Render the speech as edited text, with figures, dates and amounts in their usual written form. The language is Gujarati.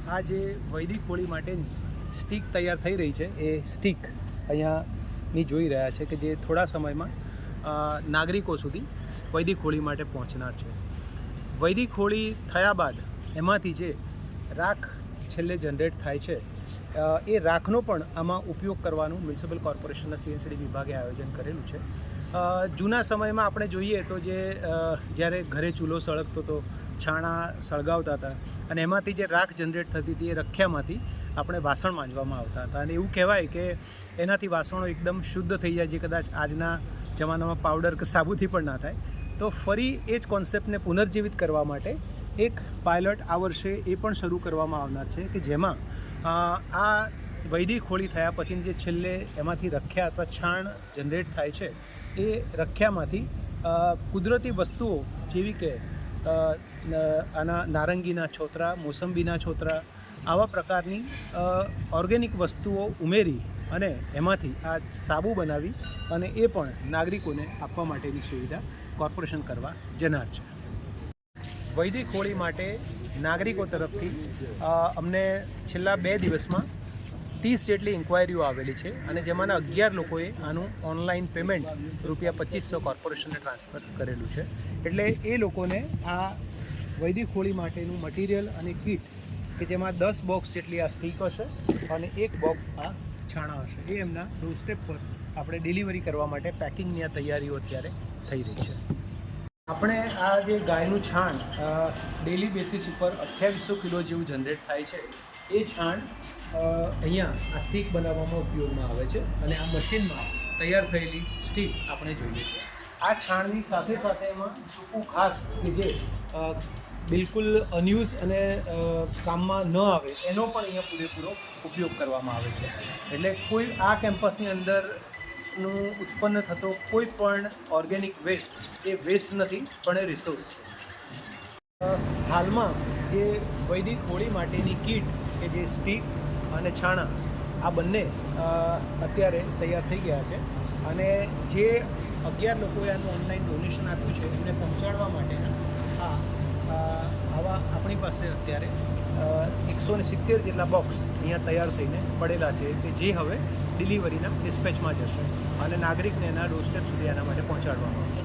આ જે વૈદિક હોળી માટેની સ્ટીક તૈયાર થઈ રહી છે એ સ્ટીક અહીંયાની જોઈ રહ્યા છે કે જે થોડા સમયમાં નાગરિકો સુધી વૈદિક હોળી માટે પહોંચનાર છે. વૈદિક હોળી થયા બાદ એમાંથી જે રાખ છેલ્લે જનરેટ થાય છે એ રાખનો પણ આમાં ઉપયોગ કરવાનું મ્યુનિસિપલ કોર્પોરેશનના CNCD વિભાગે આયોજન કરેલું છે. જૂના સમયમાં આપણે જોઈએ તો જ્યારે ઘરે ચૂલો સળગતો હતો, છાણા સળગાવતા હતા અને એમાંથી જે રાખ જનરેટ થતી હતી એ રખ્યામાંથી આપણે વાસણ માંજવામાં આવતા હતા અને એવું કહેવાય કે એનાથી વાસણો એકદમ શુદ્ધ થઈ જાય, જે કદાચ આજના જમાનામાં પાવડર કે સાબુથી પણ ના થાય. તો ફરી એ જ કોન્સેપ્ટને પુનર્જીવિત કરવા માટે એક પાયલટ આ વર્ષે એ પણ શરૂ કરવામાં આવનાર છે કે જેમાં આ વૈદિક હોળી થયા પછીની જે છેલ્લે એમાંથી રખ્યા અથવા છાણ જનરેટ થાય છે એ રખ્યામાંથી કુદરતી વસ્તુઓ જેવી કે આના નારંગીના છોતરા, મોસંબીના છોતરા, આવા પ્રકારની ઓર્ગેનિક વસ્તુઓ ઉમેરી અને એમાંથી આ સાબુ બનાવી અને એ પણ નાગરિકોને આપવા માટેની સુવિધા કોર્પોરેશન કરવા જનાર છે. વૈદિક હોળી માટે નાગરિકો તરફથી અમને છેલ્લા 2 દિવસમાં 30 જેટલી ઇન્ક્વાયરીઓ આવેલી છે અને જેમાંના 11 લોકોએ આનું ઓનલાઈન પેમેન્ટ ₹2500 કોર્પોરેશનને ટ્રાન્સફર કરેલું છે. એટલે એ લોકોને આ વૈદિક હોળી માટેનું મટીરિયલ અને કીટ કે જેમાં 10 બોક્સ જેટલી આ સ્ટીક હશે અને 1 બોક્સ આ છાણા હશે, એ એમના ડોરસ્ટેપ પર આપણે ડિલિવરી કરવા માટે પેકિંગની આ તૈયારીઓ અત્યારે થઈ રહી છે. આપણે આ જે ગાયનું છાણ ડેલી બેસિસ ઉપર 2800 કિલો જેવું જનરેટ થાય છે, એ છાણ અહીંયા આ સ્ટીક બનાવવામાં ઉપયોગમાં આવે છે અને આ મશીનમાં તૈયાર થયેલી સ્ટીક આપણે જોઈએ છીએ. આ છાણની સાથે સાથે એમાં સૂકું ઘાસ કે જે બિલકુલ અનયુઝ અને કામમાં ન આવે એનો પણ અહીંયા પૂરેપૂરો ઉપયોગ કરવામાં આવે છે. એટલે કોઈ આ કેમ્પસની અંદરનું ઉત્પન્ન થતો કોઈ પણ ઓર્ગેનિક વેસ્ટ એ વેસ્ટ નથી પણ એ રિસોર્સ છે. હાલમાં જે વૈદિક હોળી માટેની કીટ કે જે સ્ટીક અને છાણા આ બંને અત્યારે તૈયાર થઈ ગયા છે અને જે 11 લોકોએ આનું ઓનલાઈન ડોનેશન આપ્યું છે એમને પહોંચાડવા માટેના આવા આપણી પાસે અત્યારે 170 જેટલા બોક્સ અહીંયા તૈયાર થઈને પડેલા છે કે જે હવે ડિલિવરીના ડિસ્પેચમાં જશે અને નાગરિકને એના ડોરસ્ટેપ સુધી આના માટે પહોંચાડવામાં આવશે.